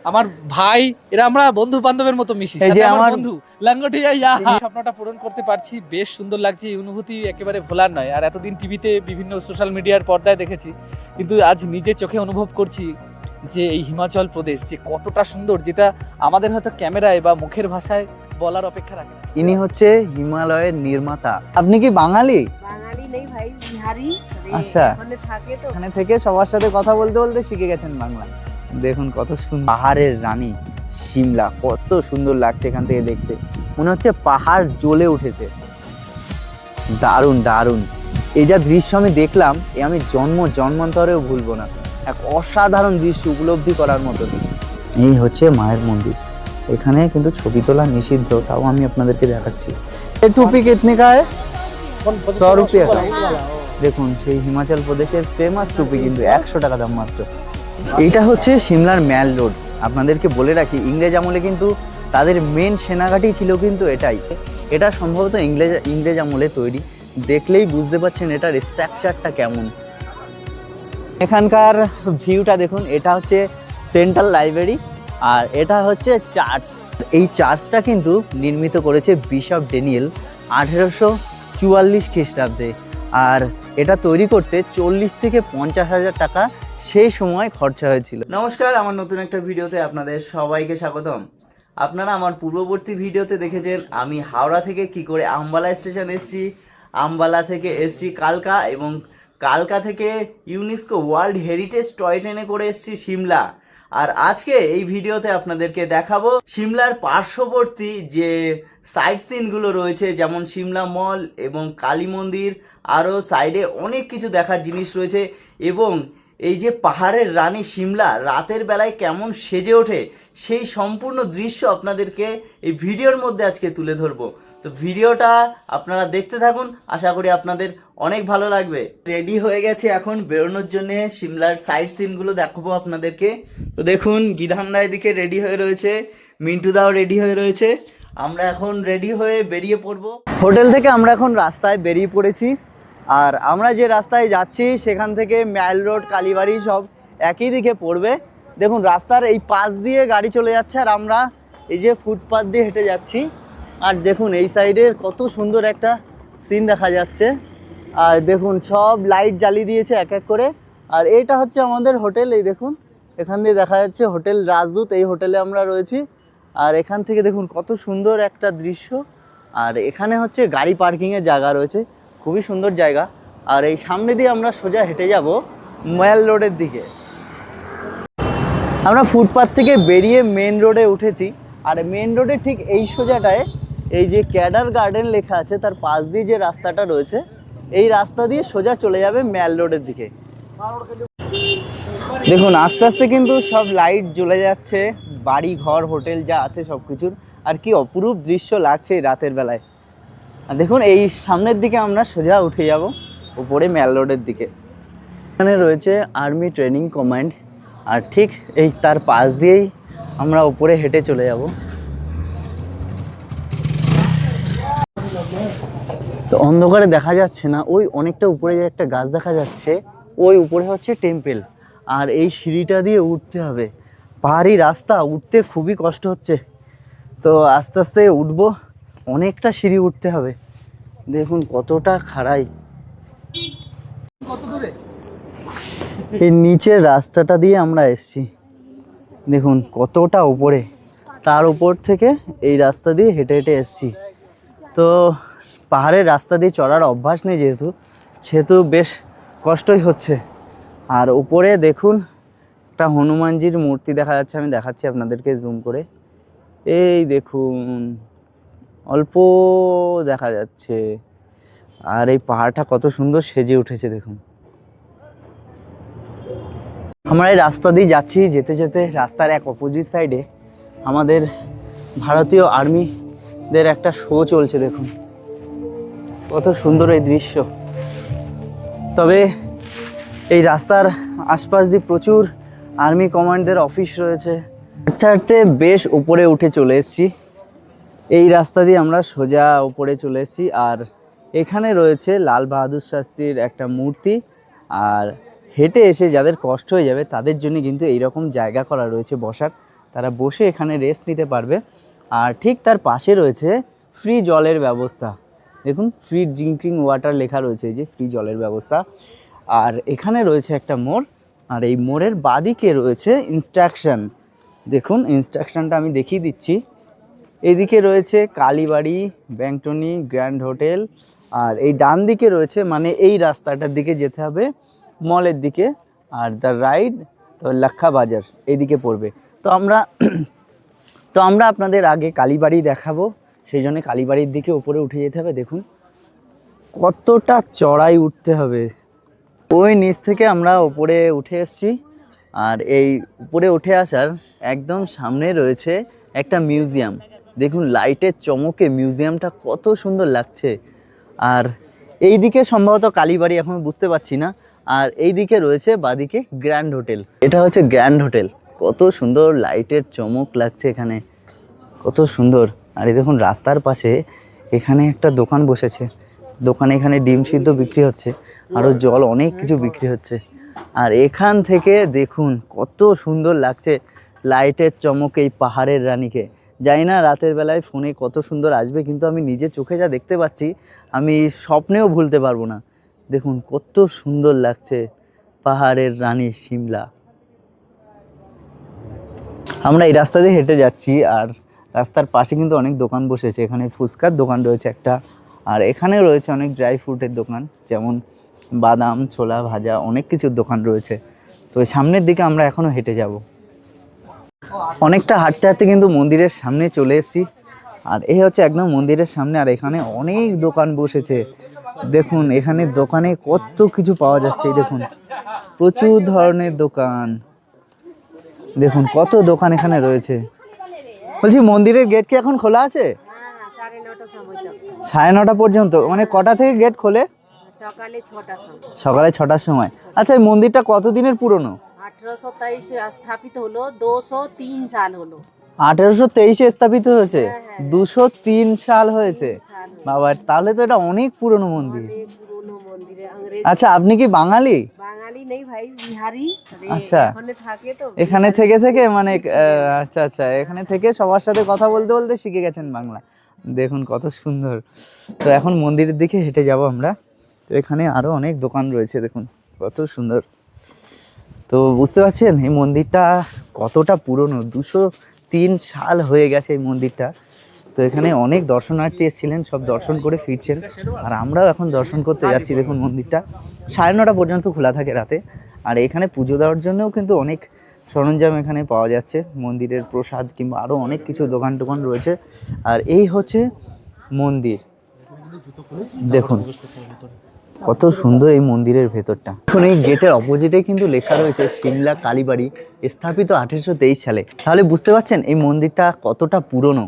আমার ভাই, এরা আমরা বন্ধু বান্ধবের মতো মিশি। এই যে সাথে আমার আমার বন্ধু লাঙ্গটিয়া ইয়া, স্বপ্নটা পূরণ করতে পারছি, বেশ সুন্দর লাগছে। এই অনুভূতি একেবারে ভোলার নয়। আর এতদিন টিভিতে বিভিন্ন সোশ্যাল মিডিয়ার পর্দায় দেখেছি, কিন্তু আজ নিজে চোখে অনুভব করছি যে এই হিমাচল প্রদেশ যে কতটা সুন্দর, যেটা আমাদের হয়তো ক্যামেরায় বা মুখের ভাষায় বলার অপেক্ষা রাখে না। ইনি হচ্ছে হিমালয়ের নির্মাতা। আপনি কি বাঙালি? বাঙালি নেই ভাই, বিহারি। আচ্ছা। ওখানে থাকে তো। এখানে থেকে সবার সাথে কথা বলতে বলতে শিখে গেছেন বাংলা। দেখুন কত সুন্দর পাহাড়ের রানী সিমলা, কত সুন্দর লাগছে এখান থেকে দেখতে। মনে হচ্ছে পাহাড় জ্বলে উঠেছে। দারুণ দারুণ। এই যা দৃশ্য আমি দেখলাম, আমি জন্মান্তরেও ভুলবো না। এক অসাধারণ দৃশ্য উপলব্ধি করার মতো। এই হচ্ছে মায়ের মন্দির। এখানে কিন্তু ছবি তোলা নিষিদ্ধ, তাও আমি আপনাদেরকে দেখাচ্ছি। এই টুপি কিতনে কা है? 100 रुपये का। দেখুন সেই হিমাচল প্রদেশের ফেমাস টুপি, কিন্তু 100 টাকা দাম মাত্র। এইটা হচ্ছে সিমলার ম্যাল রোড। আপনাদেরকে বলে রাখি, ইংরেজ আমলে কিন্তু তাদের মেন সেনাঘাঁটি ছিল কিন্তু এটাই। এটা সম্ভবত ইংরেজ আমলে তৈরি। দেখলেই বুঝতে পারছেন এটার স্ট্রাকচারটা কেমন। এখানকার ভিউটা দেখুন। এটা হচ্ছে সেন্ট্রাল লাইব্রেরি, আর এটা হচ্ছে চার্চ। এই চার্চটা কিন্তু নির্মিত করেছে বিশপ ড্যানিয়েল 1844 খ্রিস্টাব্দে। আর এটা তৈরি করতে 40 থেকে 50,000 টাকা সেই সময় খরচা হয়েছিল। নমস্কার, আমার নতুন একটা ভিডিওতে আপনাদের সবাইকে স্বাগতম। আপনারা আমার পূর্ববর্তী ভিডিওতে দেখেছেন আমি হাওড়া থেকে কি করে আম্বালা স্টেশন এসেছি, আম্বালা থেকে এসেছি কালকা, এবং কালকা থেকে ইউনেস্কো ওয়ার্ল্ড হেরিটেজ টয় ট্রেনে করে এসেছি সিমলা। আর আজকে এই ভিডিওতে আপনাদেরকে দেখাবো সিমলার পার্শ্ববর্তী যে সাইট সিনগুলো রয়েছে, যেমন সিমলা মল এবং কালী মন্দির, আরও সাইডে অনেক কিছু দেখার জিনিস রয়েছে। এবং এই যে পাহাড়ের রানী সিমলা রাতের বেলায় কেমন সেজে ওঠে, সেই সম্পূর্ণ দৃশ্য আপনাদেরকে এই ভিডিওর মধ্যে আজকে তুলে ধরবো। তো ভিডিওটা আপনারা দেখতে থাকুন, আশা করি আপনাদের অনেক ভালো লাগবে। রেডি হয়ে গেছে এখন বেরোনোর জন্য, সিমলার সাইট সিনগুলো দেখাবো আপনাদেরকে। তো দেখুন বিধানদা এদিকে রেডি হয়ে রয়েছে, মিন্টুদাও রেডি হয়ে রয়েছে। আমরা এখন রেডি হয়ে বেরিয়ে পড়ব। হোটেল থেকে আমরা এখন রাস্তায় বেরিয়ে পড়েছি। আর আমরা যে রাস্তায় যাচ্ছি সেখান থেকে ম্যাল রোড, কালীবাড়ি সব একই দিকে পড়বে। দেখুন রাস্তার এই পাশ দিয়ে গাড়ি চলে যাচ্ছে, আর আমরা এই যে ফুটপাথ দিয়ে হেঁটে যাচ্ছি। আর দেখুন এই সাইডের কত সুন্দর একটা সিন দেখা যাচ্ছে। আর দেখুন সব লাইট জ্বালিয়ে দিয়েছে এক এক করে। আর এইটা হচ্ছে আমাদের হোটেল। এই দেখুন এখান দিয়ে দেখা যাচ্ছে হোটেল রাজদূত। এই হোটেলে আমরা রয়েছি। আর এখান থেকে দেখুন কত সুন্দর একটা দৃশ্য। আর এখানে হচ্ছে গাড়ি পার্কিংয়ের জায়গা রয়েছে, খুবই সুন্দর জায়গা। আর এই সামনে দিয়ে আমরা সোজা হেঁটে যাব ময়াল রোডের দিকে। আমরা ফুটপাথ থেকে বেরিয়ে মেন রোডে উঠেছি। আর মেন রোডে ঠিক এই সোজাটায় এই যে ক্যাডার গার্ডেন লেখা আছে, তার পাশ দিয়ে যে রাস্তাটা রয়েছে, এই রাস্তা দিয়ে সোজা চলে যাবে ম্যাল রোডের দিকে। দেখুন আস্তে আস্তে কিন্তু সব লাইট জ্বলে যাচ্ছে, বাড়ি ঘর হোটেল যা আছে সব কিছুর। আর কি অপরূপ দৃশ্য লাগছে এই রাতের বেলায়। আর দেখুন এই সামনের দিকে আমরা সোজা উঠে যাব উপরে ম্যাল রোডের দিকে। এখানে রয়েছে আর্মি ট্রেনিং কমান্ড, আর ঠিক এই তার পাশ দিয়েই আমরা উপরে হেঁটে চলে যাব। তো অন্ধকারে দেখা যাচ্ছে না, ওই অনেকটা উপরে যে একটা গাছ দেখা যাচ্ছে, ওই উপরে হচ্ছে টেম্পেল। আর এই সিঁড়িটা দিয়ে উঠতে হবে, পাহাড়ি রাস্তা, উঠতে খুবই কষ্ট হচ্ছে। তো আস্তে আস্তে উঠবো, অনেকটা সিঁড়ি উঠতে হবে। দেখুন কতটা খাড়াই। এই নিচের রাস্তাটা দিয়ে আমরা এসেছি, দেখুন কতটা উপরে। তার উপর থেকে এই রাস্তা দিয়ে হেঁটে হেঁটে এসেছি। তো পাহাড়ের রাস্তা দিয়ে চড়ার অভ্যাস নেই সেহেতু বেশ কষ্টই হচ্ছে। আর উপরে দেখুন একটা হনুমানজির মূর্তি দেখা যাচ্ছে, আমি দেখাচ্ছি আপনাদেরকে জুম করে। এই দেখুন অল্প দেখা যাচ্ছে। আর এই পাহাড়টা কত সুন্দর সেজে উঠেছে দেখুন। আমরা এই রাস্তা দিয়ে যাচ্ছি, যেতে যেতে রাস্তার এক অপোজিট সাইডে আমাদের ভারতীয় আর্মিদের একটা শো চলছে। দেখুন কত সুন্দর এই দৃশ্য। তবে এই রাস্তার আশপাশ দিয়ে প্রচুর আর্মি কমান্ডের অফিস রয়েছে। হাঁটতে হাঁটতে বেশ উপরে উঠে চলে এসেছি। এই রাস্তা দিয়ে আমরা সোজা উপরে চলে এসেছি। আর এখানে রয়েছে লাল বাহাদুর শাস্ত্রীর একটা মূর্তি। আর হেঁটে এসে যাদের কষ্ট হয়ে যাবে তাদের জন্য কিন্তু এইরকম জায়গা করা রয়েছে বসার। তারা বসে এখানে রেস্ট নিতে পারবে। আর ঠিক তার পাশে রয়েছে ফ্রি জলের ব্যবস্থা। দেখুন ফ্রি ড্রিঙ্কিং ওয়াটার লেখা রয়েছে, এই যে ফ্রি জলের ব্যবস্থা। আর এখানে রয়েছে একটা মোড়, আর এই মোড়ের বাদিকে রয়েছে ইনস্ট্রাকশন। দেখুন ইনস্ট্রাকশনটা আমি দেখিয়ে দিচ্ছি। এদিকে রয়েছে কালীবাড়ি, ব্যাংটনি, গ্র্যান্ড হোটেল। আর এই ডান দিকে রয়েছে, মানে এই রাস্তাটার দিকে যেতে হবে মলের দিকে। আর দ্য রাইড তো লাক্ষা বাজার এইদিকে পড়বে। তো আমরা আপনাদের আগে কালীবাড়ি দেখাবো, সেই জন্য কালীবাড়ির দিকে উপরে উঠে যেতে হবে। দেখুন কতটা চড়াই উঠতে হবে। ওই নিচ থেকে আমরা উপরে উঠে এসেছি। আর এই উপরে উঠে আসার একদম সামনে রয়েছে একটা মিউজিয়াম। দেখুন লাইটের চমকে মিউজিয়ামটা কত সুন্দর লাগছে। আর এই দিকে সম্ভবত কালীবাড়ি, এখন বুঝতে পারছি না। আর এই দিকে রয়েছে বাদিকে গ্র্যান্ড হোটেল, এটা হচ্ছে গ্র্যান্ড হোটেল। কত সুন্দর লাইটের চমক লাগছে এখানে, কত সুন্দর। আর এই দেখুন রাস্তার পাশে এখানে একটা দোকান বসেছে, দোকানে এখানে ডিম সিদ্ধ বিক্রি হচ্ছে, আরও জল অনেক কিছু বিক্রি হচ্ছে। আর এখান থেকে দেখুন কত সুন্দর লাগছে লাইটের চমক এই পাহাড়ের রানীকে। জানি না রাতের বেলায় ফোনে কত সুন্দর আসবে, কিন্তু আমি নিজের চোখে যা দেখতে পাচ্ছি আমি স্বপ্নেও ভুলতে পারবো না। দেখুন কত সুন্দর লাগছে পাহাড়ের রানী সিমলা। আমরা এই রাস্তা দিয়ে হেঁটে যাচ্ছি, আর রাস্তার পাশে কিন্তু অনেক দোকান বসেছে। এখানে ফুচকার দোকান রয়েছে একটা, আর এখানে রয়েছে অনেক ড্রাই ফ্রুটের দোকান, যেমন বাদাম, ছোলা ভাজা, অনেক কিছুর দোকান রয়েছে। তো সামনের দিকে আমরা এখনও হেঁটে যাব। অনেকটা হাঁটতে হাঁটতে কিন্তু মন্দিরের সামনে চলে এসেছি। আর এই হচ্ছে একদম মন্দিরের সামনে, আর এখানে অনেক দোকান বসেছে। দেখুন এখানে দোকানে কত কিছু পাওয়া যাচ্ছে। এই দেখুন প্রচুর ধরনের দোকান, দেখুন কত দোকান এখানে রয়েছে। বলছি মন্দিরের গেট কি এখন খোলা আছে? সাড়ে 9টার সময় তক। 9:30 পর্যন্ত, মানে কটা থেকে গেট খোলে? সকালে 6টার সময়। সকালে 6টার সময়। আচ্ছা এই মন্দিরটা কতদিনের পুরনো? 1823 স্থাপিত হলো, 203 সাল হলো। 1823-এ স্থাপিত হয়েছে, 203 সাল হয়েছে। বাবা, তাহলে তো এটা অনেক পুরনো মন্দির। অনেক পুরনো মন্দিরে ইংরেজ। আচ্ছা আপনি কি বাঙালি? বাঙালি নেই ভাই, বিহারি। আচ্ছা। এখানে থাকে তো, এখানে থেকে থেকে মানে আচ্ছা আচ্ছা, এখানে থেকে সবার সাথে কথা বলতে বলতে শিখে গেছেন বাংলা। দেখুন কত সুন্দর। তো এখন মন্দিরের দিকে হেঁটে যাব আমরা। তো এখানে আরও অনেক দোকান রয়েছে, দেখুন কত সুন্দর। তো বুঝতে পারছেন এই মন্দিরটা কতটা পুরনো, 203 সাল হয়ে গেছে এই মন্দিরটা। তো এখানে অনেক দর্শনার্থী এসেছিলেন, সব দর্শন করে ফিরছেন, আর আমরাও এখন দর্শন করতে যাচ্ছি। দেখুন মন্দিরটা 9:30 পর্যন্ত খোলা থাকে রাতে। আর এখানে পুজো দেওয়ার জন্যও কিন্তু অনেক সরঞ্জাম এখানে পাওয়া যাচ্ছে, মন্দিরের প্রসাদ কিংবা আরও অনেক কিছু দোকান টোকান রয়েছে। আর এই হচ্ছে মন্দির, দেখুন কত সুন্দর এই মন্দিরের ভেতরটা। এখন এই গেটের অপোজিটে কিন্তু লেখা রয়েছে সিমলা কালীবাড়ি, স্থাপিত 1823 সালে। তাহলে বুঝতে পারছেন এই মন্দিরটা কতটা পুরনো।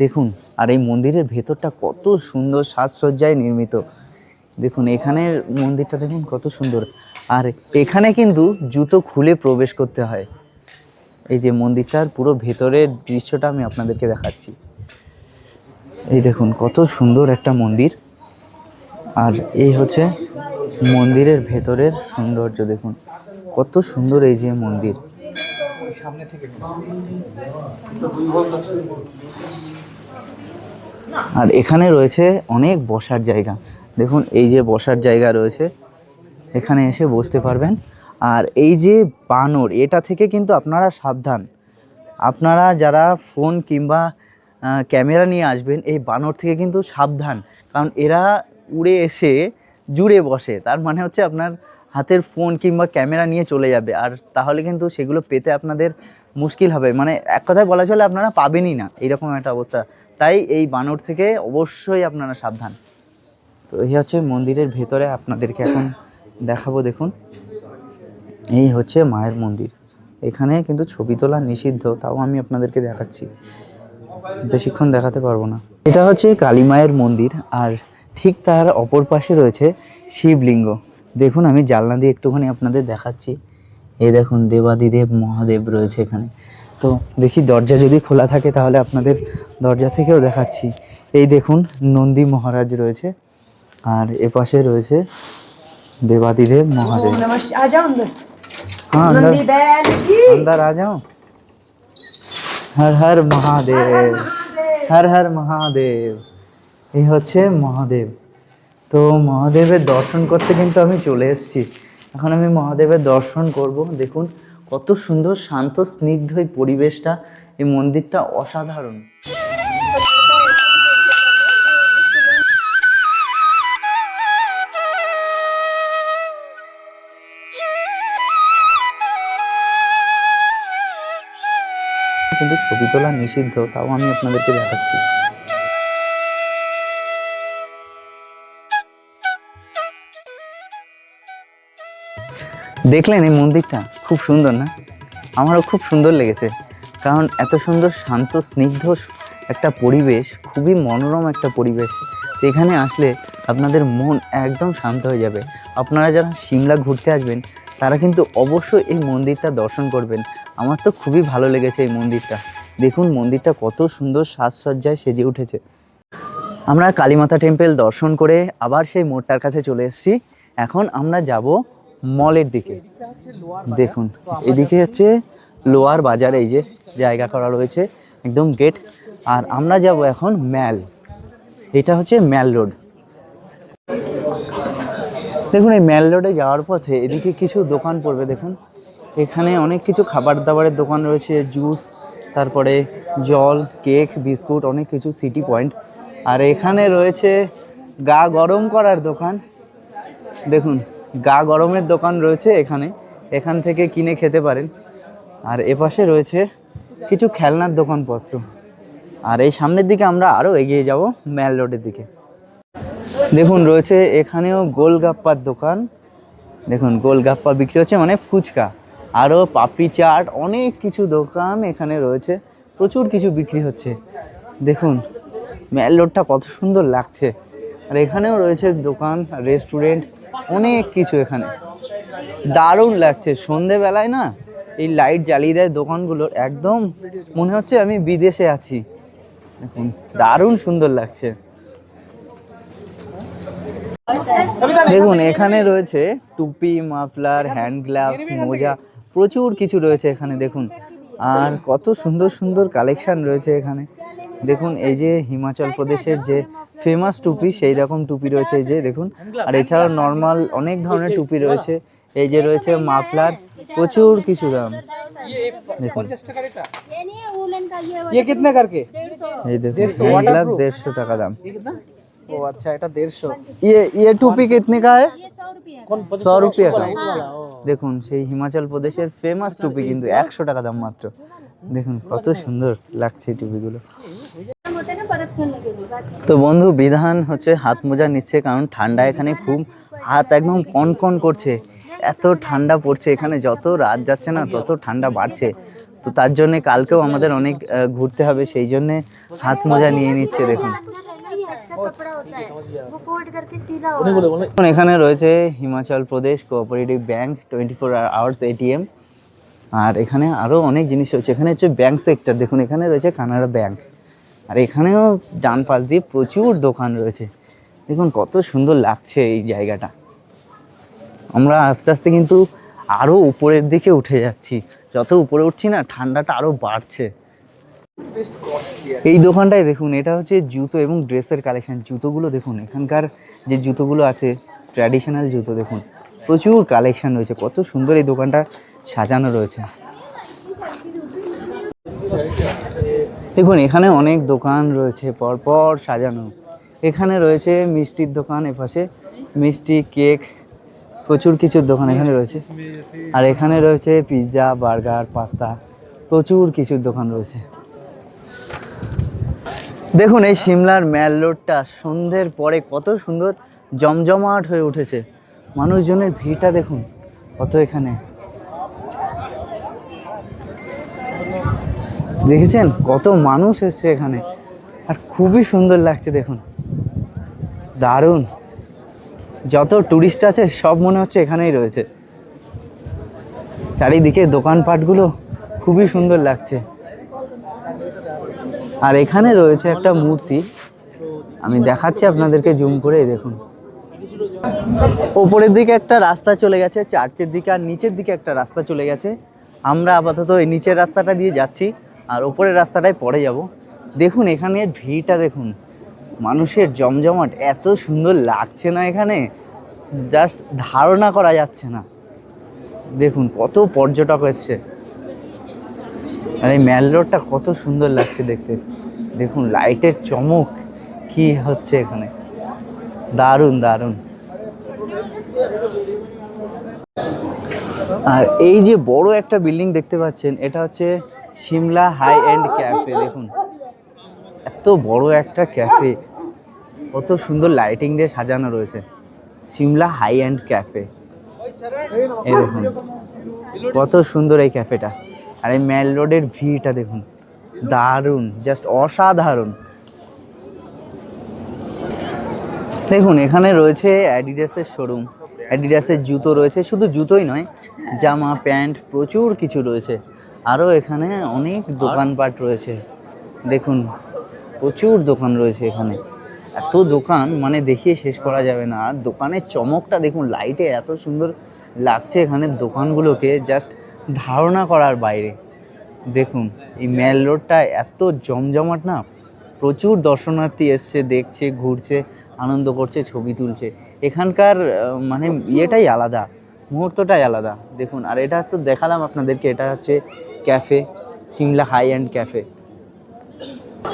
দেখুন আর এই মন্দিরের ভেতরটা কত সুন্দর সাজসজ্জায় নির্মিত। দেখুন এখানের মন্দিরটা দেখুন কত সুন্দর। আর এখানে কিন্তু জুতো খুলে প্রবেশ করতে হয়। এই যে মন্দিরটার পুরো ভেতরের দৃশ্যটা আমি আপনাদেরকে দেখাচ্ছি। এই দেখুন কত সুন্দর একটা মন্দির। আর এই হচ্ছে মন্দিরের ভেতরের সৌন্দর্য, দেখুন কত সুন্দর এই যে মন্দির। সামনে থেকে আর এখানে রয়েছে অনেক বসার জায়গা। দেখুন এই যে বসার জায়গা রয়েছে, এখানে এসে বসতে পারবেন। আর এই যে বানর, এটা থেকে কিন্তু আপনারা সাবধান। আপনারা যারা ফোন কিংবা ক্যামেরা নিয়ে আসবেন, এই বানর থেকে কিন্তু সাবধান, কারণ এরা উড়ে এসে জুড়ে বসে। তার মানে হচ্ছে আপনার হাতের ফোন কিংবা ক্যামেরা নিয়ে চলে যাবে, আর তাহলে কিন্তু সেগুলো পেতে আপনাদের মুশকিল হবে। মানে এক কথায় বলা চলে আপনারা পাবেনই না, এইরকম একটা অবস্থা। তাই এই বানর থেকে অবশ্যই আপনারা সাবধান। তো এই হচ্ছে মন্দিরের ভেতরে আপনাদেরকে এখন দেখাবো। দেখুন এই হচ্ছে মায়ের মন্দির। এখানে কিন্তু ছবি তোলা নিষিদ্ধ, তাও আমি আপনাদেরকে দেখাচ্ছি, বেশিক্ষণ দেখাতে পারবো না। এটা হচ্ছে কালী মায়ের মন্দির, আর ঠিক তার অপর পাশে রয়েছে শিবলিঙ্গ। দেখুন আমি জানলা দিয়ে একটুখানি আপনাদের দেখাচ্ছি। এই দেখুন দেবাদিদেব মহাদেব রয়েছে এখানে। তো দেখি দরজা যদি খোলা থাকে তাহলে আপনাদের দরজা থেকেও দেখাচ্ছি। এই দেখুন নন্দী মহারাজ রয়েছে, আর এপাশে রয়েছে দেবাদিদেব মহাদেব। नमस्कार, आ जाओ अंदर। हाँ नंदी बैल की। अंदर आ जाओ। হর হর মহাদেব, হর হর মহাদেব। এই হচ্ছে মহাদেব। তো মহাদেবের দর্শন করতে কিন্তু আমি চলে এসেছি। এখন আমি মহাদেবের দর্শন করব। দেখুন কত সুন্দর শান্ত স্নিগ্ধ এই পরিবেশটা, এই মন্দিরটা অসাধারণ। কিন্তু ছবি তোলা নিষিদ্ধ, তাও আমি আপনাদেরকে দেখাচ্ছি। দেখলেন এই মন্দিরটা খুব সুন্দর না? আমারও খুব সুন্দর লেগেছে, কারণ এত সুন্দর শান্ত স্নিগ্ধ একটা পরিবেশ, খুবই মনোরম একটা পরিবেশ। এখানে আসলে আপনাদের মন একদম শান্ত হয়ে যাবে। আপনারা যারা সিমলা ঘুরতে আসবেন তারা কিন্তু অবশ্যই এই মন্দিরটা দর্শন করবেন। আমার তো খুবই ভালো লেগেছে এই মন্দিরটা। দেখুন মন্দিরটা কত সুন্দর সাজসজ্জায় সেজে উঠেছে। আমরা কালীমাতা টেম্পল দর্শন করে আবার সেই মোড়টার কাছে চলে এসেছি। এখন আমরা যাব মলের দিকে। দেখুন এদিকে হচ্ছে লোয়ার বাজার, এই যে জায়গা করা রয়েছে একদম গেট। আর আমরা যাব এখন ম্যাল, এটা হচ্ছে ম্যাল রোড। দেখুন এই ম্যাল রোডে যাওয়ার পথে এদিকে কিছু দোকান পড়বে। দেখুন এখানে অনেক কিছু খাবার দাবারের দোকান রয়েছে, জুস, তারপরে জল, কেক, বিস্কুট, অনেক কিছু, সিটি পয়েন্ট। আর এখানে রয়েছে গা গরম করার দোকান। দেখুন গা গরমের দোকান রয়েছে এখানে, এখান থেকে কিনে খেতে পারেন। আর এপাশে রয়েছে কিছু খেলনার দোকানপত্র। আর এই সামনের দিকে আমরা আরও এগিয়ে যাব ম্যাল রোডের দিকে। দেখুন রয়েছে এখানেও গোলগাপ্পার দোকান। দেখুন গোলগাপ্পা বিক্রি হচ্ছে, মানে ফুচকা, আরও পাপড়ি চাট, অনেক কিছু দোকান এখানে রয়েছে, প্রচুর কিছু বিক্রি হচ্ছে। দেখুন ম্যাল রোডটা কত সুন্দর লাগছে। আর এখানেও রয়েছে দোকান, রেস্টুরেন্ট, অনেক কিছু এখানে। দারুণ লাগছে সন্ধেবেলায় না, এই লাইট জ্বালিয়ে দেয় দোকানগুলোর, একদম মনে হচ্ছে আমি বিদেশে আছি। দেখুন দারুণ সুন্দর লাগছে। দেখুন এখানে রয়েছে টুপি, মাফলার, হ্যান্ড গ্লাভস, মোজা, প্রচুর কিছু রয়েছে এখানে। দেখুন আর কত সুন্দর সুন্দর কালেকশন রয়েছে এখানে। দেখুন এই যে হিমাচল প্রদেশের যে ফেমাস টুপি, সেই রকম টুপি রয়েছে এই যে দেখুন। আর এছাড়াও নর্মাল অনেক ধরনের টুপি রয়েছে। এই যে রয়েছে মাফলার, প্রচুর কিছু দাম। দেখুন ये कितने करके? এই দেখুন হ্যান্ড গ্লাভ 150 টাকা দাম। ओ अच्छा, এটা 150। ये टोपी कितने का है? 100 रुपये का। हाँ। দেখুন সেই হিমাচল প্রদেশের ফেমাস টুপি, কিন্তু 100 টাকা দাম মাত্র। দেখুন কত সুন্দর লাগছে এই টুপিগুলো। তো বন্ধু বিধান হচ্ছে হাত মোজা নিচ্ছে, কারণ ঠান্ডা এখানে খুব, হাত একদম কনকন করছে, এত ঠান্ডা পড়ছে এখানে। যত রাত যাচ্ছে না তত ঠান্ডা বাড়ছে। তো তার জন্যে কালকেও আমাদের অনেক ঘুরতে হবে, সেই জন্যে হাত মোজা নিয়ে নিচ্ছে। দেখুন এখানে রয়েছে Himachal Pradesh cooperative bank 24 hours ATM. আর এখানে আরও অনেক জিনিস রয়েছে। এখানে হচ্ছে ব্যাংক সেক্টর। দেখুন এখানে রয়েছে কানাড়া ব্যাংক। আর এখানেও ডান পাশ দিয়ে প্রচুর দোকান রয়েছে। দেখুন কত সুন্দর লাগছে এই জায়গাটা। আমরা আস্তে আস্তে কিন্তু আরও উপরের দিকে উঠে যাচ্ছি। যত উপরে উঠছি না ঠান্ডাটা আরও বাড়ছে। এই দোকানটায় দেখুন, এটা হচ্ছে জুতো এবং ড্রেসের কালেকশন। জুতোগুলো দেখুন, এখানকার যে জুতোগুলো আছে ট্র্যাডিশনাল জুতো, দেখুন প্রচুর কালেকশন রয়েছে। কত সুন্দর এই দোকানটা সাজানো রয়েছে। দেখুন এখানে অনেক দোকান রয়েছে পরপর সাজানো। এখানে রয়েছে মিষ্টির দোকান, এপাশে মিষ্টি, কেক, প্রচুর কিছুর দোকান এখানে রয়েছে। আর এখানে রয়েছে পিৎজা, বার্গার, পাস্তা, প্রচুর কিছুর দোকান রয়েছে। দেখুন এই সিমলার ম্যাল রোডটা সন্ধ্যের পরে কত সুন্দর জমজমাট হয়ে উঠেছে। মানুষজনের ভিড়টা দেখুন কত এখানে, দেখেছেন কত মানুষ এসছে এখানে। আর খুবই সুন্দর লাগছে দেখুন, দারুণ। যত টুরিস্ট আছে সব মনে হচ্ছে এখানেই রয়েছে। চারিদিকে দোকানপাটগুলো খুবই সুন্দর লাগছে। আর এখানে রয়েছে একটা মূর্তি, আমি দেখাচ্ছি আপনাদেরকে জুম করে। দেখুন ওপরের দিকে একটা রাস্তা চলে গেছে চার্চের দিকে, আর নিচের দিকে একটা রাস্তা চলে গেছে। আমরা আপাতত এই নিচের রাস্তাটা দিয়ে যাচ্ছি। আর ওপরের রাস্তাটায় পরে যাব। দেখুন এখানের ভিড়টা দেখুন, মানুষের জমজমাট, এত সুন্দর লাগছে না এখানে, জাস্ট ধারণা করা যাচ্ছে না। দেখুন কত পর্যটক এসছে, আর এই ম্যাল রোডটা কত সুন্দর লাগছে দেখতে। দেখুন লাইটের চমক কি হচ্ছে এখানে, দারুণ দারুণ। আর এই যে বড় একটা বিল্ডিং দেখতে পাচ্ছেন, এটা হচ্ছে সিমলা হাই এন্ড ক্যাফে। দেখুন এত বড় একটা ক্যাফে, কত সুন্দর লাইটিং দিয়ে সাজানো রয়েছে, সিমলা হাই এন্ড ক্যাফে। এই দেখুন কত সুন্দর এই ক্যাফেটা, আর এই মেল রোডের ভিড়টা দেখুন, দারুণ, জাস্ট অসাধারণ। দেখুন এখানে রয়েছে অ্যাডিডাসের শোরুম, অ্যাডিডাসের জুতো রয়েছে, শুধু জুতোই নয়, জামা প্যান্ট প্রচুর কিছু রয়েছে। আরও এখানে অনেক দোকানপাট রয়েছে, দেখুন প্রচুর দোকান রয়েছে এখানে, এত দোকান মানে দেখিয়ে শেষ করা যাবে না। আর দোকানের চমকটা দেখুন, লাইটে এত সুন্দর লাগছে এখানের দোকানগুলোকে, জাস্ট ধারণা করার বাইরে। দেখুন এই মেল রোডটা এত জমজমাট না, প্রচুর দর্শনার্থী এসছে, দেখছে, ঘুরছে, আনন্দ করছে, ছবি তুলছে। এখানকার মানে ইয়েটাই আলাদা, মুহূর্তটাই আলাদা। দেখুন, আর এটা তো দেখালাম আপনাদেরকে, এটা হচ্ছে cafe, Shimla high end cafe.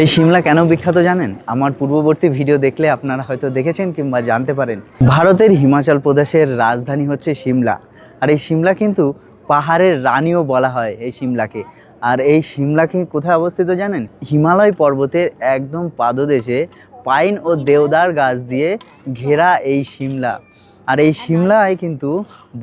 এই সিমলা কেন বিখ্যাত জানেন? আমার পূর্ববর্তী ভিডিও দেখলে আপনারা হয়তো দেখেছেন কিংবা জানতে পারেন। ভারতের হিমাচল প্রদেশের রাজধানী হচ্ছে সিমলা, আর এই সিমলা কিন্তু পাহাড়ের রানীও বলা হয় এই সিমলাকে। আর এই সিমলাকে কোথায় অবস্থিত জানেন? হিমালয় পর্বতের একদম পাদদেশে পাইন ও দেওদার গাছ দিয়ে ঘেরা এই সিমলা। আর এই সিমলায় কিন্তু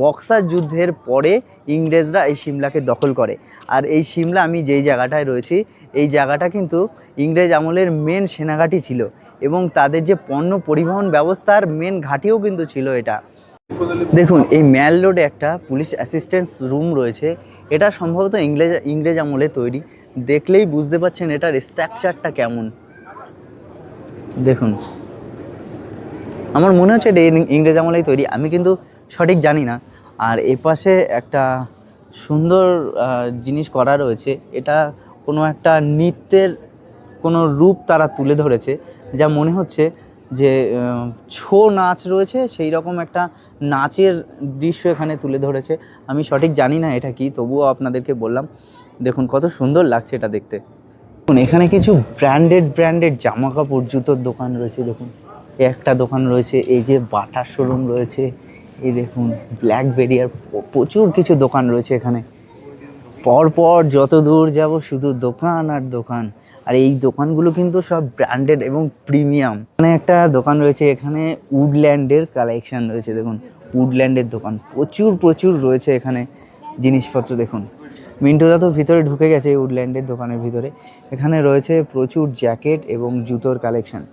বক্সার যুদ্ধের পরে ইংরেজরা এই সিমলাকে দখল করে। আর এই সিমলা, আমি যেই জায়গাটায় রয়েছি, এই জায়গাটা কিন্তু ইংরেজ আমলের মেন সেনাঘাঁটি ছিল, এবং তাদের যে পণ্য পরিবহন ব্যবস্থার মেন ঘাঁটিও কিন্তু ছিল এটা। দেখুন এই ম্যাল রোডে একটা পুলিশ অ্যাসিস্ট্যান্স রুম রয়েছে, এটা সম্ভবত ইংরেজ আমলে তৈরি। দেখলেই বুঝতে পারছেন এটার স্ট্রাকচারটা কেমন। দেখুন আমার মনে হচ্ছে এটা ইংরেজ আমলেই তৈরি, আমি কিন্তু সঠিক জানি না। আর এপাশে একটা সুন্দর জিনিস করা রয়েছে, এটা কোনো একটা নৃত্যের কোনো রূপ তারা তুলে ধরেছে, যা মনে হচ্ছে যে ছৌ নাচ রয়েছে, সেই রকম একটা নাচের দৃশ্য এখানে তুলে ধরেছে। আমি সঠিক জানি না এটা কি, তবুও আপনাদেরকে বললাম। দেখুন কত সুন্দর লাগছে এটা দেখতে। দেখুন এখানে কিছু ব্র্যান্ডেড জামা কাপড়, জুতোর দোকান রয়েছে। দেখুন একটা দোকান রয়েছে, এই যে বাটার শোরুম রয়েছে, এই দেখুন ব্ল্যাকবেরি, আর প্রচুর কিছু দোকান রয়েছে এখানে। পরপর যত দূর যাব শুধু দোকান আর দোকান, আর এই দোকানগুলো কিন্তু সব ব্র্যান্ডেড এবং প্রিমিয়াম। এখানে একটা দোকান রয়েছে, এখানে উডল্যান্ডের কালেকশন রয়েছে। দেখুন উডল্যান্ডের দোকান প্রচুর রয়েছে এখানে জিনিসপত্র। দেখুন মিন্টুদা তো ভিতরে ঢুকে গেছে উডল্যান্ডের দোকানের ভিতরে। এখানে রয়েছে প্রচুর জ্যাকেট এবং জুতোর কালেকশন।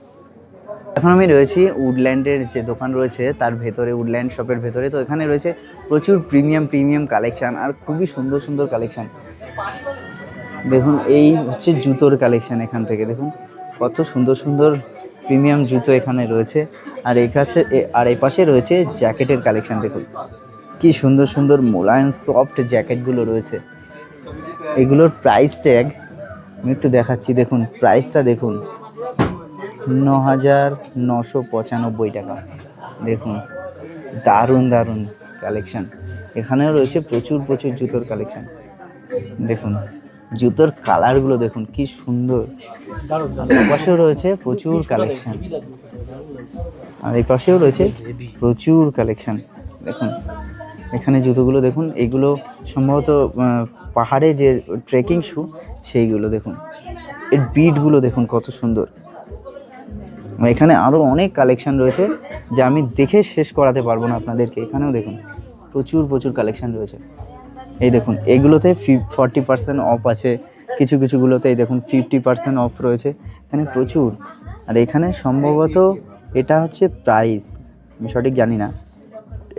এখন আমি রয়েছি উডল্যান্ডের যে দোকান রয়েছে তার ভেতরে, উডল্যান্ড শপের ভেতরে। তো এখানে রয়েছে প্রচুর প্রিমিয়াম কালেকশান, আর খুবই সুন্দর কালেকশান। দেখুন এই হচ্ছে জুতোর কালেকশান। এখান থেকে দেখুন কত সুন্দর প্রিমিয়াম জুতো এখানে রয়েছে। আর এই পাশে রয়েছে জ্যাকেটের কালেকশান। দেখুন কি সুন্দর মোলায়েম সফট জ্যাকেটগুলো রয়েছে। এগুলোর প্রাইস ট্যাগ আমি একটু দেখাচ্ছি। দেখুন প্রাইসটা দেখুন, 9,995 টাকা। দেখুন দারুণ কালেকশান। এখানেও রয়েছে প্রচুর জুতোর কালেকশান। দেখুন জুতোর কালারগুলো দেখুন কি সুন্দর। এই পাশেও রয়েছে প্রচুর কালেকশান, আর এই পাশেও রয়েছে প্রচুর কালেকশান। দেখুন এখানে জুতোগুলো দেখুন, এগুলো সম্ভবত পাহাড়ে যে ট্রেকিং শু সেইগুলো। দেখুন এর বিটগুলো দেখুন কত সুন্দর। এখানে আরও অনেক কালেকশান রয়েছে যা আমি দেখে শেষ করাতে পারবো না আপনাদেরকে। এখানেও দেখুন প্রচুর কালেকশান রয়েছে। এই দেখুন এগুলোতে 40% অফ আছে, কিছুগুলোতে এই দেখুন 50% অফ রয়েছে এখানে প্রচুর। আর এখানে সম্ভবত এটা হচ্ছে প্রাইস, আমি সঠিক জানি না।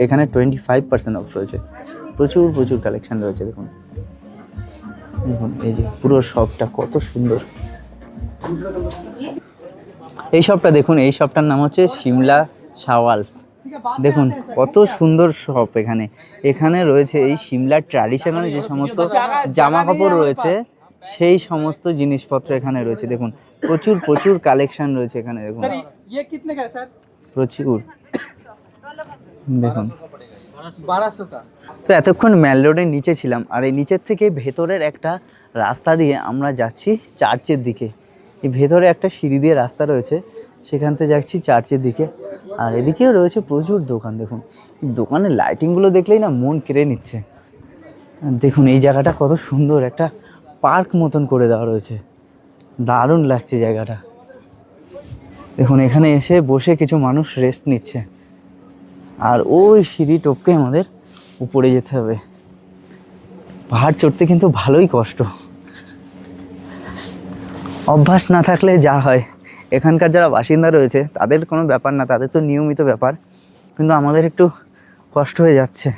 এখানে 25% অফ রয়েছে। প্রচুর কালেকশান রয়েছে। দেখুন এই যে পুরো শপটা কত সুন্দর। এই শপটা দেখুন, এই শপটার নাম হচ্ছে সিমলা শাওয়ালস। দেখুন কত সুন্দর শপ। এখানে রয়েছে এই সিমলার ট্র্যাডিশনাল যে সমস্ত জামা কাপড় রয়েছে সেই সমস্ত জিনিসপত্র এখানে রয়েছে। দেখুন প্রচুর প্রচুর কালেকশন রয়েছে এখানে। দেখুন सर ये कितने का है सर? প্রচুর, দেখুন। 1200 का। তো এতক্ষণ ম্যাল রোডের নিচে ছিলাম, আর এই নিচের থেকে ভেতরের একটা রাস্তা দিয়ে আমরা যাচ্ছি চার্চের দিকে। এই ভেতরে একটা সিঁড়ি দিয়ে রাস্তা রয়েছে, সেখান থেকে যাচ্ছি চার্চের দিকে। আর এদিকেও রয়েছে প্রচুর দোকান। দেখুন দোকানের লাইটিংগুলো দেখলেই না মন কেড়ে নিচ্ছে। আর দেখুন এই জায়গাটা কত সুন্দর, একটা পার্ক মতন করে দেওয়া রয়েছে, দারুণ লাগছে জায়গাটা। দেখুন এখানে এসে বসে কিছু মানুষ রেস্ট নিচ্ছে। আর ওই সিঁড়ি টপকে আমাদের উপরে যেতে হবে। পাহাড় চড়তে কিন্তু ভালোই কষ্ট, অভ্যাস না থাকলে যা হয়। এখানকার যারা বাসিন্দা রয়েছে তাদের কোনো ব্যাপার না, তাদের তো নিয়মিত ব্যাপার, কিন্তু আমাদের একটু কষ্ট হয়ে যাচ্ছে,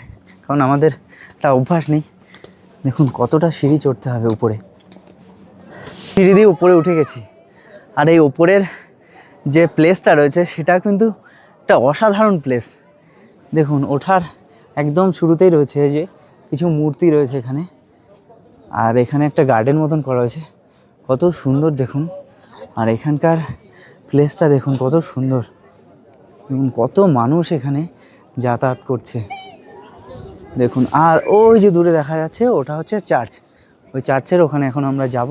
কারণ আমাদের একটা অভ্যাস নেই। দেখুন কতটা সিঁড়ি চড়তে হবে উপরে। সিঁড়ি দিয়ে উপরে উঠে গেছি। আর এই উপরের যে প্লেসটা রয়েছে সেটা কিন্তু একটা অসাধারণ প্লেস। দেখুন ওঠার একদম শুরুতেই রয়েছে যে কিছু মূর্তি রয়েছে এখানে, আর এখানে একটা গার্ডেন মতন করা হয়েছে, কত সুন্দর দেখুন। আর এখানকার প্লেসটা দেখুন কত সুন্দর, দেখুন কত মানুষ এখানে যাতায়াত করছে দেখুন। আর ওই যে দূরে দেখা যাচ্ছে ওটা হচ্ছে চার্চ, ওই চার্চের ওখানে এখন আমরা যাব।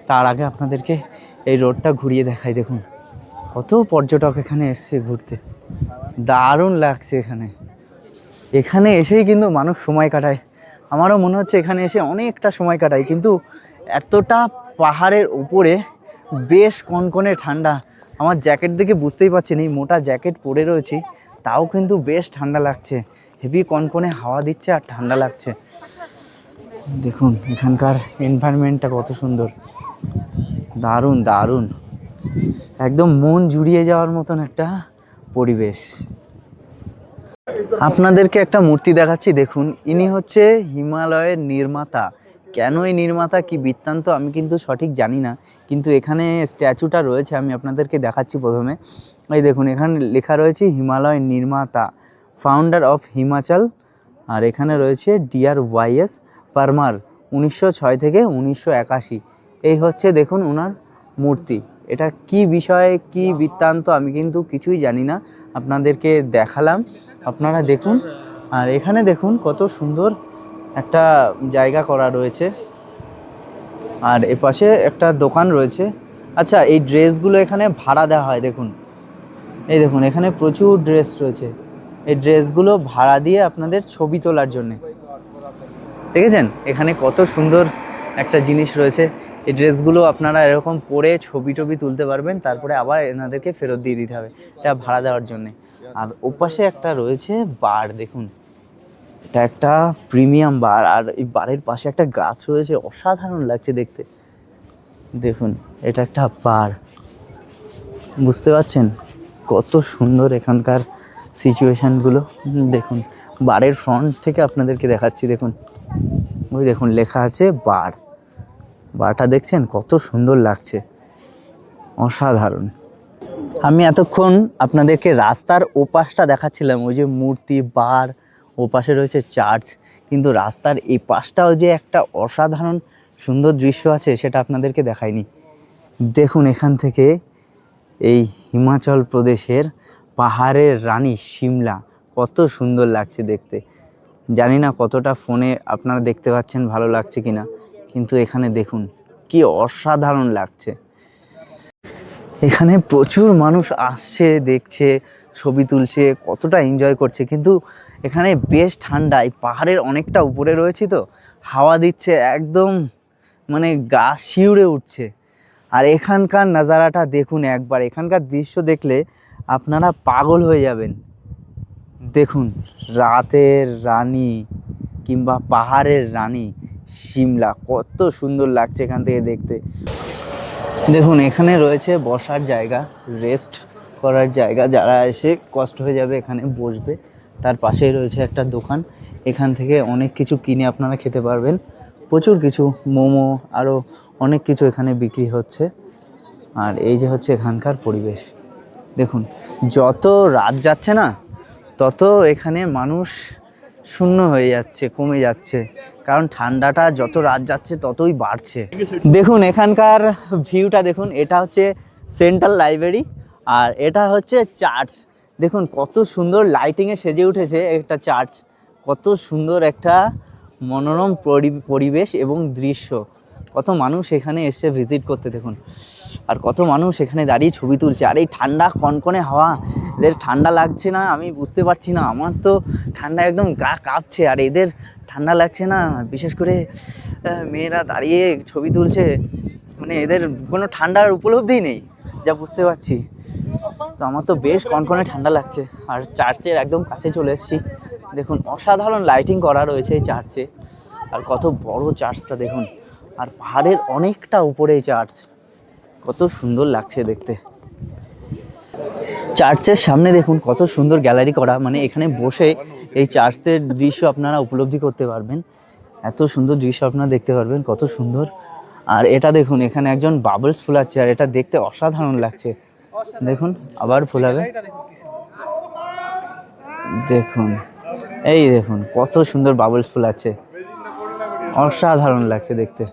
তার আগে আপনাদেরকে এই রোডটা ঘুরিয়ে দেখাই। দেখুন কত পর্যটক এখানে এসছে ঘুরতে, দারুণ লাগছে এখানে। এখানে এসেই কিন্তু মানুষ সময় কাটায়, আমারও মনে হচ্ছে এখানে এসে অনেকটা সময় কাটায়। কিন্তু এতটা পাহাড়ের উপরে বেশ কনকনে ঠান্ডা, আমার জ্যাকেট দেখে বুঝতেই পারছেন, এই মোটা জ্যাকেট পরে রয়েছি তাও কিন্তু বেশ ঠান্ডা লাগছে, হেভি কনকনে হাওয়া দিচ্ছে আর ঠান্ডা লাগছে। দেখুন এখানকার এনভায়রনমেন্টটা কত সুন্দর, দারুণ দারুণ, একদম মন জুড়িয়ে যাওয়ার মতন একটা পরিবেশ। আপনাদেরকে একটা মূর্তি দেখাচ্ছি, দেখুন ইনি হচ্ছে হিমালয়ের নির্মাতা। কেন এই নির্মাতা, কি বৃত্তান্ত আমি কিন্তু সঠিক জানি না, কিন্তু এখানে স্ট্যাচুটা রয়েছে, আমি আপনাদেরকে দেখাচ্ছি প্রথমে। এই দেখুন এখানে লেখা রয়েছে হিমালয় নির্মাতা, ফাউন্ডার অফ হিমাচল। আর এখানে রয়েছে ডিআর ওয়াইএস পারমার, 1906 থেকে 1981। এই হচ্ছে দেখুন ওনার মূর্তি। এটা কি বিষয়ে কি বৃত্তান্ত আমি কিন্তু কিছুই জানি না, আপনাদেরকে দেখালাম, আপনারা দেখুন। আর এখানে দেখুন কত সুন্দর একটা জায়গা করা রয়েছে, আর এপাশে একটা দোকান রয়েছে। আচ্ছা এই ড্রেসগুলো এখানে ভাড়া দেওয়া হয়। দেখুন এই দেখুন এখানে প্রচুর ড্রেস রয়েছে, এই ড্রেসগুলো ভাড়া দিয়ে আপনাদের ছবি তোলার জন্যে। দেখেছেন এখানে কত সুন্দর একটা জিনিস রয়েছে, এই ড্রেসগুলো আপনারা এরকম পরে ছবি টবি তুলতে পারবেন, তারপরে আবার এনাদেরকে ফেরত দিয়ে দিতে হবে, এটা ভাড়া দেওয়ার জন্যে। আর ওপাশে একটা রয়েছে বার, দেখুন এটা একটা প্রিমিয়াম বার, আর এই বারের পাশে একটা গাছ রয়েছে, অসাধারণ লাগছে দেখতে। দেখুন এটা একটা বার, বুঝতে পারছেন কত সুন্দর এখানকার সিচুয়েশানগুলো। দেখুন বারের ফ্রন্ট থেকে আপনাদেরকে দেখাচ্ছি, দেখুন ওই দেখুন লেখা আছে বার, বারটা দেখছেন কত সুন্দর লাগছে, অসাধারণ। আমি এতক্ষণ আপনাদেরকে রাস্তার ওপাশটা দেখাচ্ছিলাম, ওই যে মূর্তি, বার, ওপাশে রয়েছে চার্চ, কিন্তু রাস্তার এই পাশটাও যে একটা অসাধারণ সুন্দর দৃশ্য আছে সেটা আপনাদেরকে দেখাইনি। দেখুন এখান থেকে এই হিমাচল প্রদেশের পাহাড়ের রানী সিমলা, কত সুন্দর লাগছে দেখতে। জানি না কতটা ফোনে আপনারা দেখতে পাচ্ছেন ভালো লাগছে কিনা, কিন্তু এখানে দেখুন কি অসাধারণ লাগছে। এখানে প্রচুর মানুষ আসছে, দেখছে, ছবি তুলছে, কতটা এনজয় করছে। কিন্তু এখানে বেশ ঠান্ডা, এই পাহাড়ের অনেকটা উপরে রয়েছি তো, হাওয়া দিচ্ছে একদম, মানে গা শিউরে উঠছে। আর এখানকার নাজারাটা দেখুন একবার, এখানকার দৃশ্য দেখলে আপনারা পাগল হয়ে যাবেন। দেখুন রাতের রানী কিংবা পাহাড়ের রানী সিমলা, কত সুন্দর লাগছে এখান থেকে দেখতে। দেখুন এখানে রয়েছে বসার জায়গা, রেস্ট করার জায়গা, যারা এসে কষ্ট হয়ে যাবে এখানে বসবে। তার পাশেই রয়েছে একটা দোকান, এখান থেকে অনেক কিছু কিনে আপনারা খেতে পারবেন, প্রচুর কিছু, মোমো, আরও অনেক কিছু এখানে বিক্রি হচ্ছে। আর এই যে হচ্ছে এখানকার পরিবেশ। দেখুন যত রাত যাচ্ছে না তত এখানে মানুষ শূন্য হয়ে যাচ্ছে, কমে যাচ্ছে, কারণ ঠান্ডাটা যত রাত যাচ্ছে ততই বাড়ছে। দেখুন এখানকার ভিউটা দেখুন, এটা হচ্ছে সেন্ট্রাল লাইব্রেরি আর এটা হচ্ছে চার্চ। দেখুন কত সুন্দর লাইটিংয়ে সেজে উঠেছে একটা চার্চ, কত সুন্দর একটা মনোরম পরিবেশ এবং দৃশ্য। কত মানুষ এখানে এসে ভিজিট করতে দেখুন, আর কত মানুষ এখানে দাঁড়িয়ে ছবি তুলছে। আর এই ঠান্ডা কনকনে হাওয়া, এদের ঠান্ডা লাগছে না আমি বুঝতে পারছি না, আমার তো ঠান্ডা একদম গা কাঁপছে, আর এদের ঠান্ডা লাগছে না। বিশেষ করে মেয়েরা দাঁড়িয়ে ছবি তুলছে, মানে এদের কোনো ঠান্ডার উপলব্ধি নেই যা বুঝতে পারছি। তো আমার তো বেশ কনকনে ঠান্ডা লাগছে। আর চার্চের একদম কাছে চলে এসেছি, দেখুন অসাধারণ লাইটিং করা রয়েছে এই চার্চে, আর কত বড় চার্চটা দেখুন, আর পাহাড়ের অনেকটা উপরে এই চার্চ, কত সুন্দর লাগছে দেখতে। চার্চের সামনে দেখুন কত সুন্দর গ্যালারি করা, মানে এখানে বসে এই চার্চের দৃশ্য আপনারা উপলব্ধি করতে পারবেন, এত সুন্দর দৃশ্য আপনারা দেখতে পারবেন, কত সুন্দর। আর এটা দেখুন এখানে একজন বাবলস ফুলাচ্ছে, আর এটা দেখতে অসাধারণ লাগছে। দেখুন আবার ফুলাবে, দেখুন এই দেখুন কত সুন্দর বাবলস ফুলাচ্ছে, অসাধারণ লাগছে দেখতে।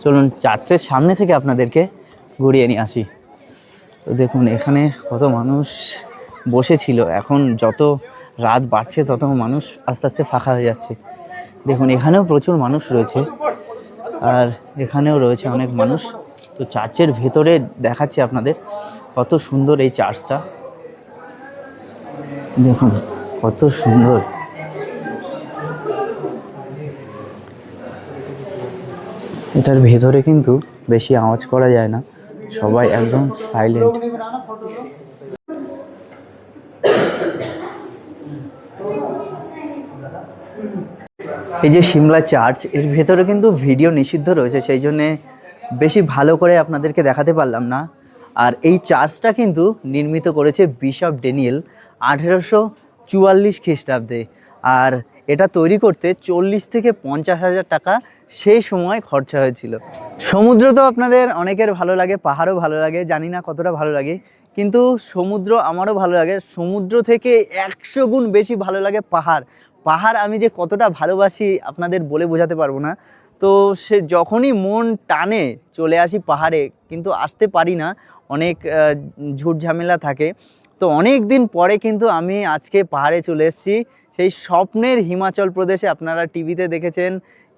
চলুন চার্চের সামনে থেকে আপনাদেরকে ঘুরিয়ে নিয়ে আসি। তো দেখুন এখানে কত মানুষ বসেছিল, এখন যত রাত বাড়ছে তত মানুষ আস্তে আস্তে ফাঁকা হয়ে যাচ্ছে। দেখুন এখানেও প্রচুর মানুষ রয়েছে, আর এখানেও রয়েছে অনেক মানুষ। তো চার্চের ভেতরে দেখাচ্ছি আপনাদের কত সুন্দর এই চার্চটা, দেখুন কত সুন্দর। এটার ভেতরে কিন্তু বেশি আওয়াজ করা যায় না, সবাই একদম সাইলেন্ট। এই যে সিমলা চার্চ, এর ভেতরে কিন্তু ভিডিও নিষিদ্ধ রয়েছে, সেই জন্যে বেশি ভালো করে আপনাদেরকে দেখাতে পারলাম না। আর এই চার্চটা কিন্তু নির্মিত করেছে বিশপ ড্যানিয়েল 1844 খ্রিস্টাব্দে, আর এটা তৈরি করতে 40 থেকে 50,000 টাকা সেই সময় খরচা হয়েছিল। সমুদ্র তো আপনাদের অনেকের ভালো লাগে, পাহাড়ও ভালো লাগে, জানি না কতটা ভালো লাগে, কিন্তু সমুদ্র আমারও ভালো লাগে। সমুদ্র থেকে 100 গুণ বেশি ভালো লাগে পাহাড়। পাহাড় আমি যে কতটা ভালোবাসি আপনাদের বলে বোঝাতে পারবো না। তো সে যখনই মন টানে চলে আসি পাহাড়ে, কিন্তু আসতে পারি না, অনেক ঝুট ঝামেলা থাকে। তো অনেক দিন পরে কিন্তু আমি আজকে পাহাড়ে চলে এসেছি, সেই স্বপ্নের হিমাচল প্রদেশে। আপনারা টিভিতে দেখেছেন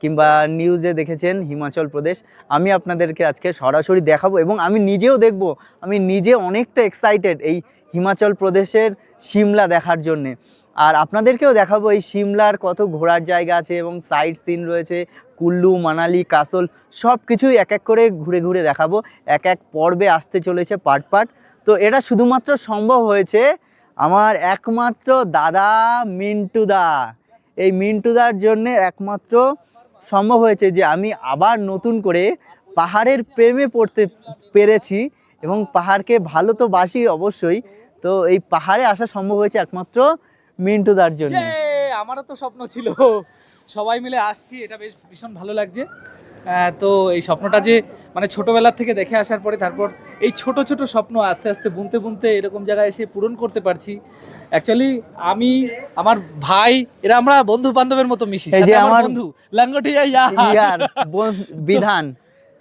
কিংবা নিউজে দেখেছেন হিমাচল প্রদেশ, আমি আপনাদেরকে আজকে সরাসরি দেখাবো এবং আমি নিজেও দেখব। আমি নিজে অনেকটা এক্সাইটেড এই হিমাচল প্রদেশের সিমলা দেখার জন্যে। আর আপনাদেরকেও দেখাবো এই সিমলার কত ঘোরার জায়গা আছে এবং সাইট সিন রয়েছে, কুল্লু, মানালি, কাসল সব কিছুই এক এক করে ঘুরে ঘুরে দেখাবো। এক এক পর্বে আসতে চলেছে পার্ট পার্ট। তো এটা শুধুমাত্র সম্ভব হয়েছে আমার একমাত্র দাদা মিন্টুদা, এই মিন্টুদার জন্যে একমাত্র সম্ভব হয়েছে যে আমি আবার নতুন করে পাহাড়ের প্রেমে পড়তে পেরেছি, এবং পাহাড়কে ভালো তো বাসি অবশ্যই। তো এই পাহাড়ে আসা সম্ভব হয়েছে একমাত্র মিন্টুদার জন্য। আমারও তো স্বপ্ন ছিল, সবাই মিলে আসছি, এটা বেশ ভীষণ ভালো লাগছে। তো এই স্বপ্নটা যে মানে ছোটবেলা থেকে দেখে আসার পরে তারপর এই ছোট ছোট স্বপ্ন আস্তে আস্তে বুনতে বুনতে এরকম জায়গায় এসে পূরণ করতে পারছি। অ্যাকচুয়ালি আমি, আমার ভাই, এরা আমরা বন্ধু বান্ধবের মতো মিশি। এই যে আমার বন্ধু লাঙ্গটিয়া ইয়ার বিধান,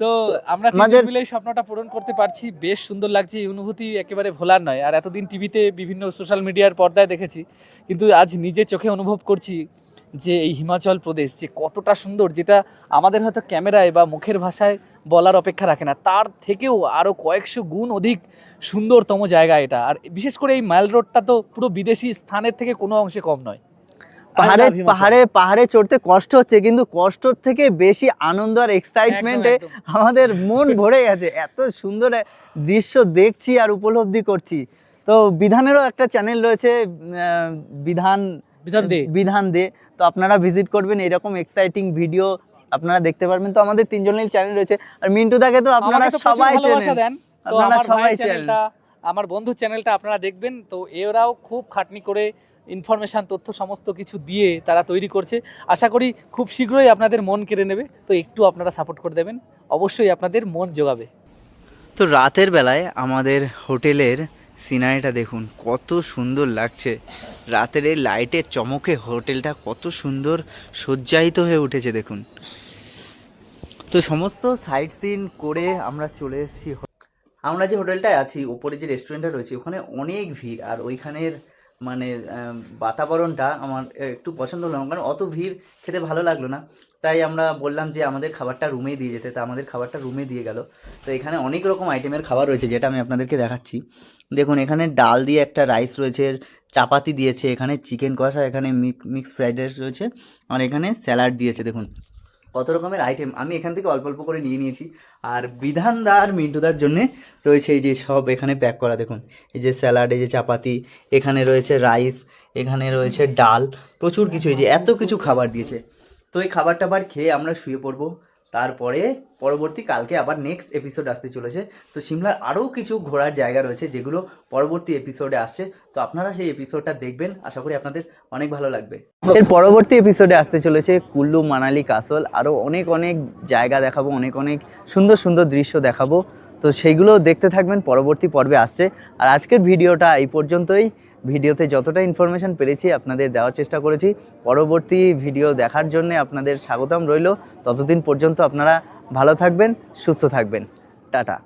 তো আমরা তিনজন মিলে এই স্বপ্নটা পূরণ করতে পারছি, বেশ সুন্দর লাগছে। এই অনুভূতি একেবারে ভোলার নয়। আর এতদিন টিভিতে বিভিন্ন সোশ্যাল মিডিয়ার পর্দায় দেখেছি, কিন্তু আজ নিজে চোখে অনুভব করছি যে এই হিমাচল প্রদেশ যে কতটা সুন্দর, যেটা আমাদের হয়তো ক্যামেরায় বা মুখের ভাষায় বলার অপেক্ষা রাখে না, তার থেকেও আরও কয়েকশো গুণ অধিক সুন্দরতম জায়গা এটা। আর বিশেষ করে এই মাইল রোডটা তো পুরো বিদেশি স্থানের থেকে কোনো অংশে কম নয়। পাহাড়ে চড়তে কষ্ট হচ্ছে, কিন্তু কষ্টর থেকে বেশি আনন্দ আর এক্সাইটমেন্টে আমাদের মন ভরে গেছে। এত সুন্দর দৃশ্য দেখছি আর উপলব্ধি করছি। তো বিধানেরও একটা চ্যানেল রয়েছে, বিধান দে, তো আপনারা ভিজিট করবেন, এরকম এক্সাইটিং ভিডিও আপনারা দেখতে পারবেন। তো আমাদের তিনজনের চ্যানেল রয়েছে, আর মিন্টু দাকে তো আপনারা সবাই চেনেন, আপনারা সবাই চেনেন। আমার বন্ধু চ্যানেলটা আপনারা দেখবেন। তো এরাও খুব খাটনি করে ইনফরমেশন, তথ্য সমস্ত কিছু দিয়ে তারা তৈরি করছে। আশা করি খুব শীঘ্রই আপনাদের মন কেড়ে নেবে। তো একটু আপনারা সাপোর্ট করে দেবেন, অবশ্যই আপনাদের মন জোগাবে। তো রাতের বেলায় আমাদের হোটেলের সিনারিটা দেখুন কত সুন্দর লাগছে, রাতের এই লাইটের চমকে হোটেলটা কত সুন্দর সজ্জায়িত হয়ে উঠেছে দেখুন। তো সমস্ত সাইট সিন করে আমরা চলে এসেছি। আমরা যে হোটেলটায় আছি, ওপরে যে রেস্টুরেন্টটা রয়েছে ওখানে অনেক ভিড়, আর ওইখানের মানে বাতাবরণটা আমার একটু পছন্দ হলো না, কারণ অত ভিড় খেতে ভালো লাগলো না। তাই আমরা বললাম যে আমাদের খাবারটা রুমেই দিয়ে যেতে, তা আমাদের খাবারটা রুমে দিয়ে গেল। তো এখানে অনেক রকম আইটেমের খাবার রয়েছে, যেটা আমি আপনাদেরকে দেখাচ্ছি। দেখুন এখানে ডাল দিয়ে একটা রাইস রয়েছে, চাপাতি দিয়েছে, এখানে চিকেন কষা, এখানে মিক্স ফ্রাইড রাইস রয়েছে, আর এখানে স্যালাড দিয়েছে। দেখুন কত রকমের আইটেম, আমি এখান থেকে অল্প অল্প করে নিয়ে নিয়েছি। আর বিধানদা আর মিন্টুদার জন্যে রয়েছে এই যে সব এখানে প্যাক করা। দেখুন এই যে স্যালাড, এই যে চাপাতি, এখানে রয়েছে রাইস, এখানে রয়েছে ডাল, প্রচুর কিছু, এই যে এত কিছু খাবার দিয়েছে। তো এই খাবার টাবার খেয়ে আমরা শুয়ে পড়বো। তারপরে পরবর্তী কালকে আবার নেক্সট এপিসোড আসতে চলেছে। তো সিমলার আরও কিছু ঘোরার জায়গা রয়েছে যেগুলো পরবর্তী এপিসোডে আসছে, তো আপনারা সেই এপিসোডটা দেখবেন, আশা করি আপনাদের অনেক ভালো লাগবে। এর পরবর্তী এপিসোডে আসতে চলেছে কুল্লু মানালি কাসল, আরও অনেক অনেক জায়গা দেখাবো, অনেক অনেক সুন্দর সুন্দর দৃশ্য দেখাবো। তো সেইগুলো দেখতে থাকবেন, পরবর্তী পর্বে আসছে। আর আজকের ভিডিওটা এই পর্যন্তই। ভিডিওতে যতটা ইনফরমেশন পেরেছি আপনাদের দেওয়ার চেষ্টা করেছি। পরবর্তী ভিডিও দেখার জন্য আপনাদের স্বাগতম রইল। ততদিন পর্যন্ত আপনারা ভালো থাকবেন, সুস্থ থাকবেন। টাটা।